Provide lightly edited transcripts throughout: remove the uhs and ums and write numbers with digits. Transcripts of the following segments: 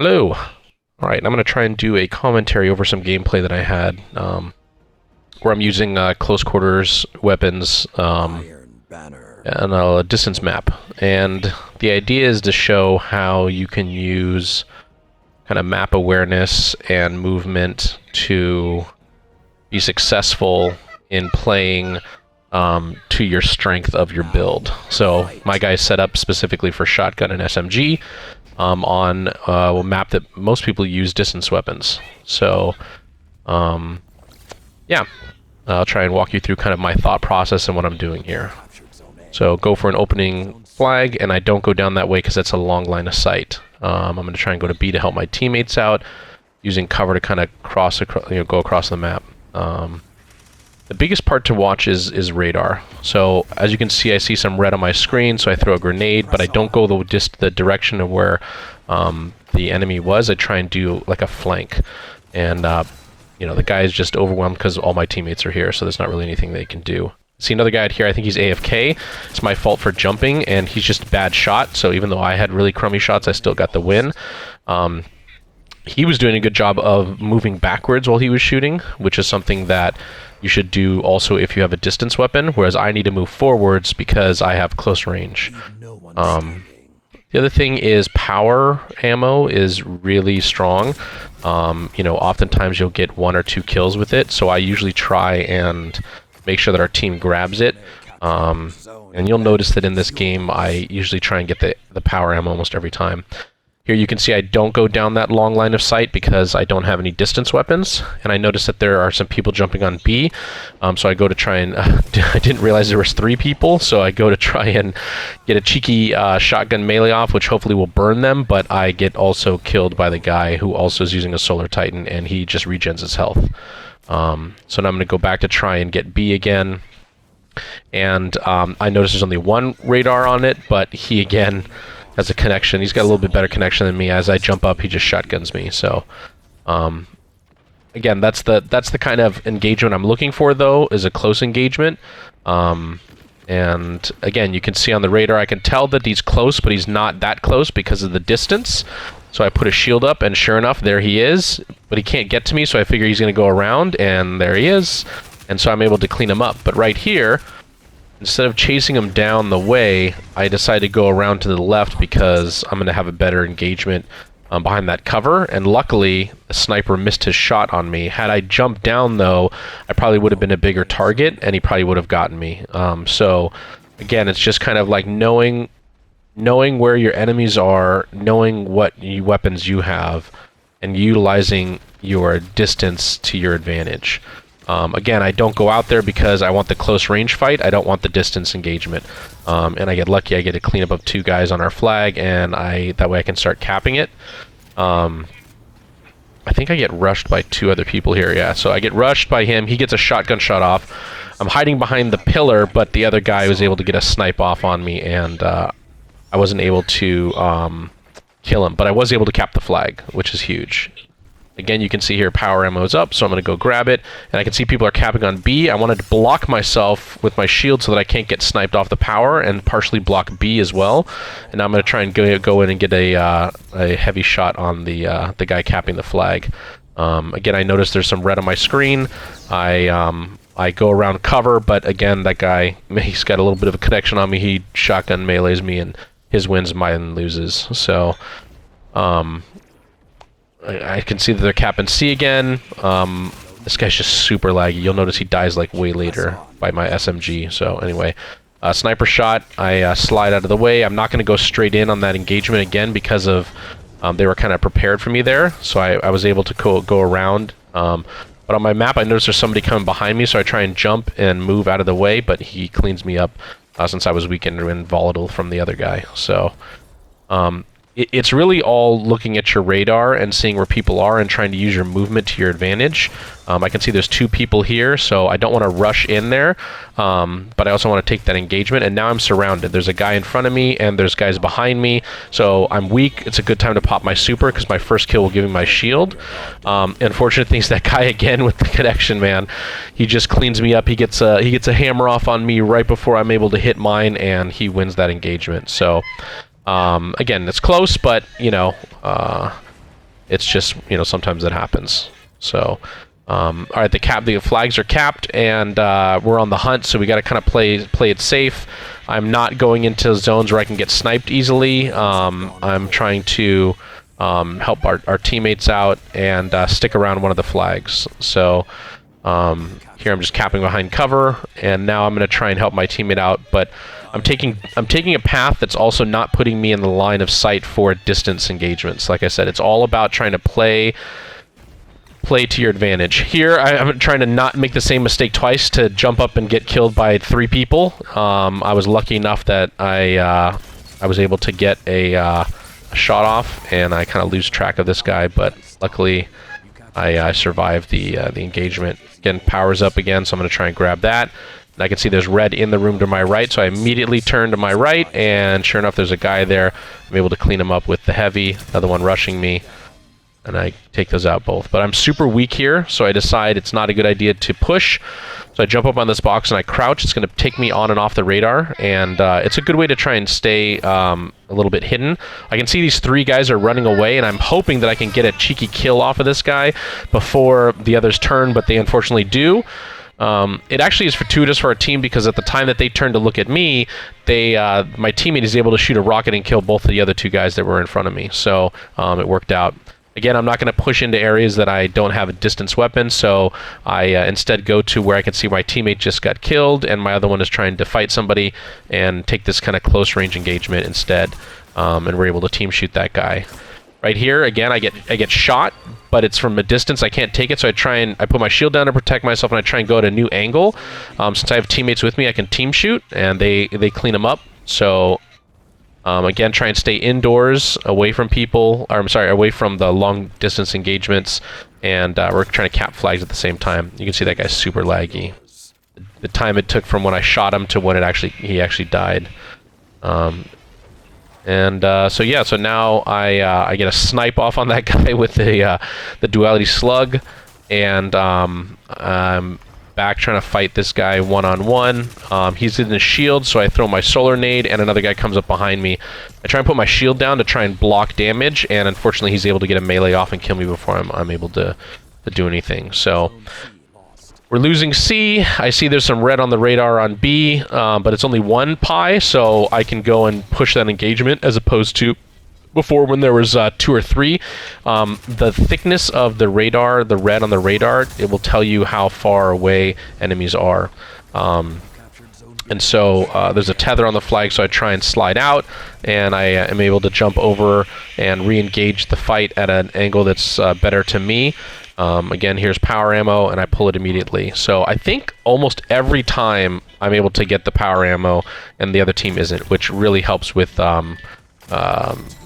Hello. Alright, I'm going to try and do a commentary over some gameplay that I had, where I'm using close quarters weapons and a distance map. And the idea is to show how you can use kind of map awareness and movement to be successful in playing to your strength of your build. So my guy's set up specifically for shotgun and SMG. On a map that most people use distance weapons. So, yeah, I'll try and walk you through kind of my thought process and what I'm doing here. So go for an opening flag, and I don't go down that way because that's a long line of sight. I'm going to try and go to B to help my teammates out, using cover to kind of go across the map. The biggest part to watch is radar. So as you can see, I see some red on my screen, so I throw a grenade, but I don't go the direction of where the enemy was. I try and do like a flank, and the guy is just overwhelmed because all my teammates are here, so there's not really anything they can do. See another guy out here, I think he's AFK. It's my fault for jumping, and he's just a bad shot, so even though I had really crummy shots, I still got the win. He was doing a good job of moving backwards while he was shooting, which is something that you should do also if you have a distance weapon, whereas I need to move forwards because I have close range. The other thing is power ammo is really strong. Oftentimes you'll get 1 or 2 kills with it, so I usually try and make sure that our team grabs it. And you'll notice that in this game, I usually try and get the power ammo almost every time. Here you can see I don't go down that long line of sight because I don't have any distance weapons, and I noticed that there are some people jumping on B, so I go to try and... I didn't realize there was 3 people, so I go to try and get a cheeky shotgun melee off, which hopefully will burn them, but I get also killed by the guy who also is using a Solar Titan, and he just regens his health. So now I'm going to go back to try and get B again, and I notice there's only 1 radar on it, but he again... has a connection. He's got a little bit better connection than me. As I jump up, he just shotguns me. So, again, that's the kind of engagement I'm looking for, though, is a close engagement. And again, you can see on the radar, I can tell that he's close, but he's not that close because of the distance. So I put a shield up, and sure enough, there he is. But he can't get to me, so I figure he's going to go around, and there he is. And so I'm able to clean him up. But right here, instead of chasing him down the way, I decided to go around to the left because I'm going to have a better engagement behind that cover. And luckily, the sniper missed his shot on me. Had I jumped down, though, I probably would have been a bigger target, and he probably would have gotten me. So, again, it's just kind of like knowing where your enemies are, knowing what weapons you have, and utilizing your distance to your advantage. Again, I don't go out there because I want the close range fight. I don't want the distance engagement. And I get lucky. I get a cleanup of 2 guys on our flag, and that way I can start capping it. I think I get rushed by 2 other people here. Yeah, so I get rushed by him. He gets a shotgun shot off. I'm hiding behind the pillar, but the other guy was able to get a snipe off on me, and I wasn't able to kill him. But I was able to cap the flag, which is huge. Again, you can see here power ammo is up, so I'm going to go grab it. And I can see people are capping on B. I wanted to block myself with my shield so that I can't get sniped off the power and partially block B as well. And now I'm going to try and go in and get a heavy shot on the guy capping the flag. Again, I noticed there's some red on my screen. I go around cover, but again, that guy, he's got a little bit of a connection on me. He shotgun melees me, and his wins, mine loses. So, I can see that they're capping C again. This guy's just super laggy. You'll notice he dies like way later by my SMG. So anyway, sniper shot. I slide out of the way. I'm not going to go straight in on that engagement again because of they were kind of prepared for me there. So I was able to go around. But on my map, I noticed there's somebody coming behind me, so I try and jump and move out of the way, but he cleans me up since I was weakened and volatile from the other guy. So it's really all looking at your radar and seeing where people are and trying to use your movement to your advantage. I can see there's 2 people here, so I don't want to rush in there, but I also want to take that engagement, and now I'm surrounded. There's a guy in front of me, and there's guys behind me, so I'm weak. It's a good time to pop my super, because my first kill will give me my shield. Unfortunate thing is that guy, again, with the connection, man, he just cleans me up. He gets a hammer off on me right before I'm able to hit mine, and he wins that engagement. So again, it's close, but It's just, you know, sometimes it happens. So, all right, the flags are capped, and we're on the hunt, so we got to kind of play it safe. I'm not going into zones where I can get sniped easily. I'm trying to help our teammates out and stick around one of the flags. So here I'm just capping behind cover, and now I'm going to try and help my teammate out, but I'm taking a path that's also not putting me in the line of sight for distance engagements. Like I said, it's all about trying to play to your advantage. Here, I'm trying to not make the same mistake twice to jump up and get killed by 3 people. I was lucky enough that I was able to get a shot off, and I kind of lose track of this guy, but luckily I survived the engagement. Again, power's up again, so I'm going to try and grab that. And I can see there's red in the room to my right, so I immediately turn to my right, and sure enough, there's a guy there. I'm able to clean him up with the heavy, another one rushing me, and I take those out both. But I'm super weak here, so I decide it's not a good idea to push. So I jump up on this box and I crouch. It's going to take me on and off the radar, and it's a good way to try and stay a little bit hidden. I can see these 3 guys are running away, and I'm hoping that I can get a cheeky kill off of this guy before the others turn, but they unfortunately do. It actually is fortuitous for our team, because at the time that they turn to look at me, my teammate is able to shoot a rocket and kill both of the other 2 guys that were in front of me. So it worked out. Again, I'm not going to push into areas that I don't have a distance weapon, so I instead go to where I can see my teammate just got killed, and my other one is trying to fight somebody, and take this kind of close range engagement instead, and we're able to team shoot that guy. Right here, again, I get shot, but it's from a distance. I can't take it, so I put my shield down to protect myself, and I try and go at a new angle. Since I have teammates with me, I can team shoot, and they clean them up. So again, try and stay indoors, away from people, or I'm sorry, away from the long distance engagements, and we're trying to cap flags at the same time. You can see that guy's super laggy. The time it took from when I shot him to when he actually died. So yeah, so now I get a snipe off on that guy with the duality slug, and I'm back trying to fight this guy one-on-one. He's in his shield, so I throw my solar nade, and another guy comes up behind me. I try and put my shield down to try and block damage, and unfortunately he's able to get a melee off and kill me before I'm able to do anything. So we're losing C. I see there's some red on the radar on B, but it's only 1 pi, so I can go and push that engagement, as opposed to before when there was 2 or 3. The thickness of the radar, the red on the radar, it will tell you how far away enemies are. And so there's a tether on the flag, so I try and slide out, and I am able to jump over and re-engage the fight at an angle that's better to me. Again, here's power ammo, and I pull it immediately. So I think almost every time I'm able to get the power ammo, and the other team isn't, which really helps with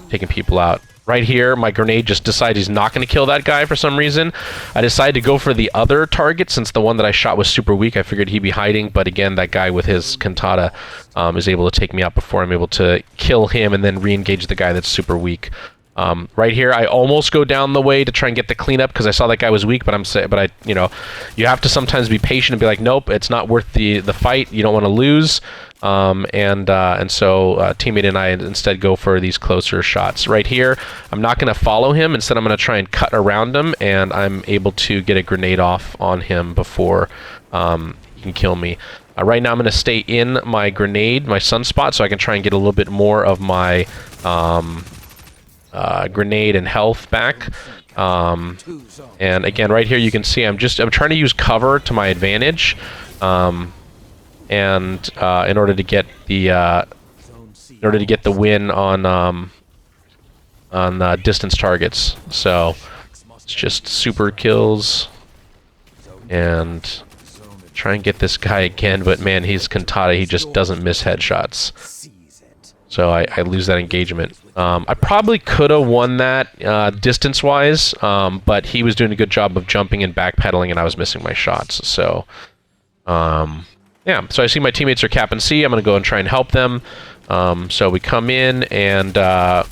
taking people out. Right here, my grenade just decides he's not going to kill that guy for some reason. I decided to go for the other target, since the one that I shot was super weak. I figured he'd be hiding, but again, that guy with his cantata is able to take me out before I'm able to kill him and then re-engage the guy that's super weak. Right here, I almost go down the way to try and get the cleanup, because I saw that guy was weak, but you have to sometimes be patient and be like, nope, it's not worth the fight. You don't want to lose. And so teammate and I instead go for these closer shots. Right here, I'm not going to follow him. Instead, I'm going to try and cut around him, and I'm able to get a grenade off on him before he can kill me. Right now, I'm going to stay in my grenade, my sunspot, so I can try and get a little bit more of my grenade and health back. And again, right here, you can see I'm trying to use cover to my advantage. And in order to get the win on distance targets. So it's just super kills and try and get this guy again, but man, he's cantata, he just doesn't miss headshots. So I lose that engagement. I probably could have won that distance-wise, but he was doing a good job of jumping and backpedaling, and I was missing my shots. So yeah, so I see my teammates are capping C. I'm going to go and try and help them. So we come in, and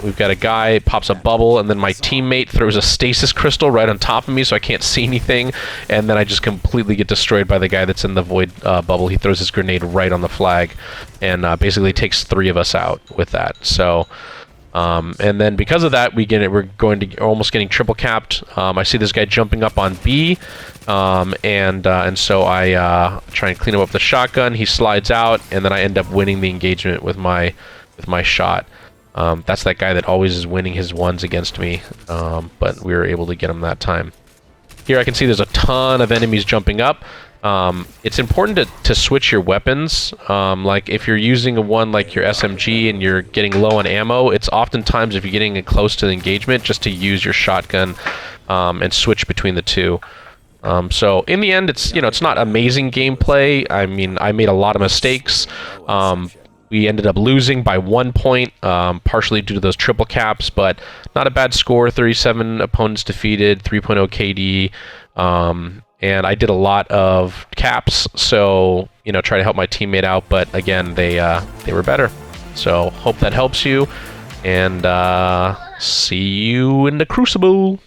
we've got a guy, pops a bubble, and then my teammate throws a stasis crystal right on top of me, so I can't see anything, and then I just completely get destroyed by the guy that's in the void bubble. He throws his grenade right on the flag, and basically takes 3 of us out with that. So And then because of that, we're going to almost getting triple capped. I see this guy jumping up on B, and so I try and clean him up with the shotgun. He slides out, and then I end up winning the engagement with my shot. That's that guy that always is winning his ones against me, but we were able to get him that time. Here I can see there's a ton of enemies jumping up. It's important to switch your weapons. Like if you're using one like your SMG and you're getting low on ammo, it's oftentimes, if you're getting close to the engagement, just to use your shotgun and switch between the two. So in the end, it's not amazing gameplay. I mean, I made a lot of mistakes. We ended up losing by 1 point, partially due to those triple caps, but not a bad score. 37 opponents defeated, 3.0 KD. And I did a lot of caps, so try to help my teammate out. But again, they were better. So hope that helps you, and see you in the Crucible.